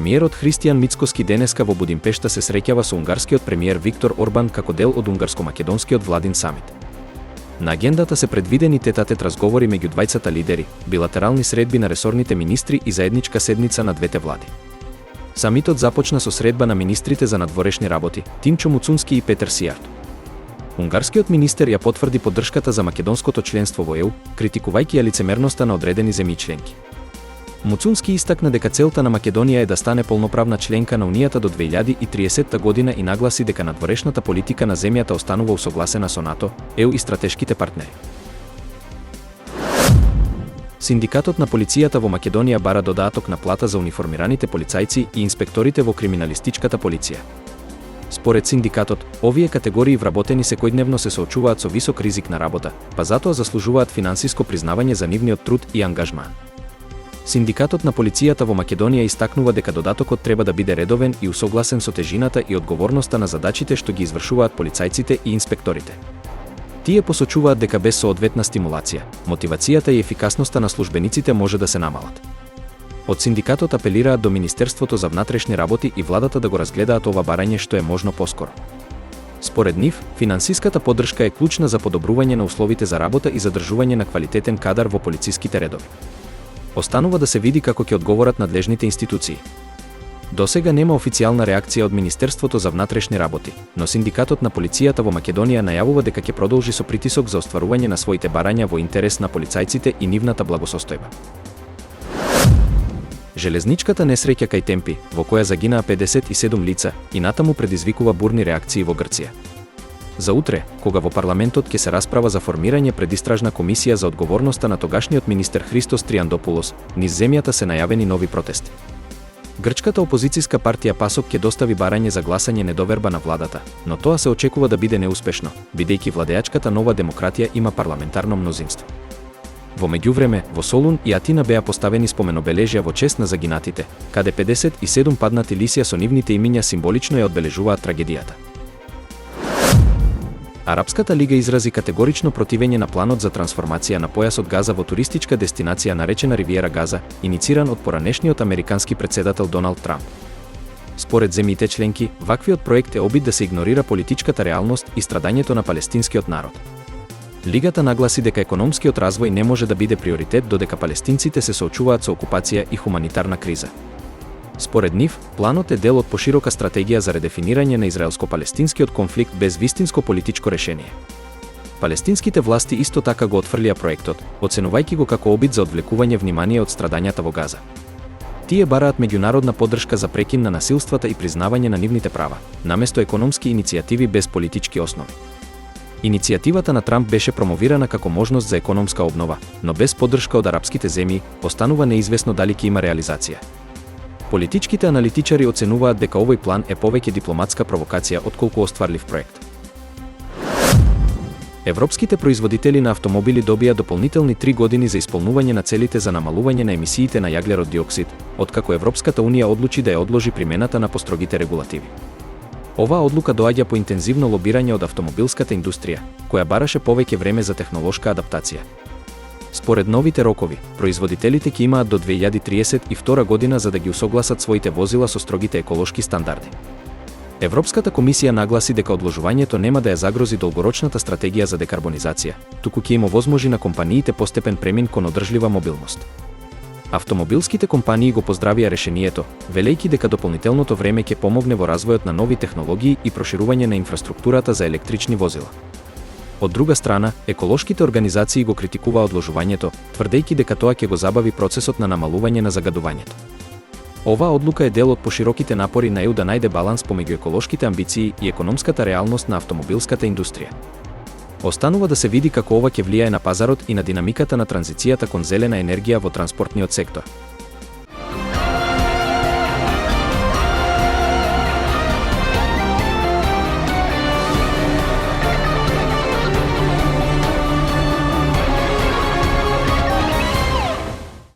Премиерот Христијан Мицкоски денеска во Будимпешта се среќава со унгарскиот премиер Виктор Орбан како дел од унгарско-македонскиот владин самит. На агендата се предвидени тет-а-тет разговори меѓу двајцата лидери, билатерални средби на ресорните министри и заедничка седница на двете влади. Самитот започна со средба на министрите за надворешни работи, Тимчо Муцунски и Петер Сијарто. Унгарскиот министер ја потврди поддршката за македонското членство во ЕУ, критикувајќи ја лицемерноста на одредени земји членки. Муцунски истакна дека целта на Македонија е да стане полноправна членка на Унијата до 2030 година и нагласи дека надворешната политика на земјата останува усогласена со НАТО, ЕУ и стратешките партнери. Синдикатот на полицијата во Македонија бара додаток на плата за униформираните полицајци и инспекторите во криминалистичката полиција. Според синдикатот, овие категории вработени секојдневно се соочуваат со висок ризик на работа, па затоа заслужуваат финансиско признавање за нивниот труд и ангажман. Синдикатот на полицијата во Македонија истакнува дека додатокот треба да биде редовен и усогласен со тежината и одговорноста на задачите што ги извршуваат полицајците и инспекторите. Тие посочуваат дека без соодветна стимулација, мотивацијата и ефикасноста на службениците може да се намалат. Од синдикатот апелираат до Министерството за внатрешни работи и владата да го разгледаат ова барање што е можно поскоро. Според нив, финансиската поддршка е клучна за подобрување на условите за работа и задржување на квалитетен кадар во полициските редови. Останува да се види како ќе одговорат надлежните институции. Досега нема официјална реакција од Министерството за внатрешни работи, но синдикатот на полицијата во Македонија најавува дека ќе продолжи со притисок за остварување на своите барања во интерес на полицајците и нивната благосостојба. Железничката несреќа кај Темпи, во која загинаа 57 лица, и натаму предизвикува бурни реакции во Грција. За утре, кога во парламентот ќе се расправа за формирање предистражна комисија за одговорноста на тогашниот министер Христос Триандопулос, низ земјата се најавени нови протести. Грчката опозицијска партија ПАСОК ќе достави барање за гласање недоверба на владата, но тоа се очекува да биде неуспешно, бидејќи владеачката Нова демократија има парламентарно мнозинство. Во меѓувреме, во Солун и Атина беа поставени споменобележја во чест на загинатите, каде 57 паднати лисја со нивните имиња символично ја одбележуваат трагедијата. Арапската лига изрази категорично противење на планот за трансформација на појасот Газа во туристичка дестинација наречена Ривиера Газа, инициран од поранешниот американски претседател Доналд Трамп. Според земјите членки, ваквиот проект е обид да се игнорира политичката реалност и страдањето на палестинскиот народ. Лигата нагласи дека економскиот развој не може да биде приоритет додека палестинците се соочуваат со окупација и хуманитарна криза. Според нив, планот е дел од поширока стратегија за редефинирање на израелско-палестинскиот конфликт без вистинско политичко решение. Палестинските власти исто така го отфрлија проектот, оценувајќи го како обид за одвлекување внимание од страдањата во Газа. Тие бараат меѓународна поддршка за прекин на насилствата и признавање на нивните права, наместо економски иницијативи без политички основи. Иницијативата на Трамп беше промовирана како можност за економска обнова, но без поддршка од арапските земји, останува неизвестно дали ќе има реализација. Политичките аналитичари оценуваат дека овој план е повеќе дипломатска провокација отколку остварлив проект. Европските производители на автомобили добија дополнителни 3 години за исполнување на целите за намалување на емисиите на јаглерод диоксид, откако Европската унија одлучи да ја одложи примената на построгите регулативи. Оваа одлука доаѓа по интензивно лобирање од автомобилската индустрија, која бараше повеќе време за технолошка адаптација. Според новите рокови, производителите ќе имаат до 2032 година за да ги усогласат своите возила со строгите еколошки стандарди. Европската комисија нагласи дека одложувањето нема да ја загрози долгорочната стратегија за декарбонизација, туку ќе им овозможи на компаниите постепен премин кон одржлива мобилност. Автомобилските компании го поздравија решението, велејќи дека дополнителното време ќе помогне во развојот на нови технологии и проширување на инфраструктурата за електрични возила. Од друга страна, еколошките организации го критикуваа одложувањето, тврдејќи дека тоа ќе го забави процесот на намалување на загадувањето. Оваа одлука е дел од пошироките напори на ЕУ да најде баланс помеѓу еколошките амбиции и економската реалност на автомобилската индустрија. Останува да се види како ова ќе влијае на пазарот и на динамиката на транзицијата кон зелена енергија во транспортниот сектор.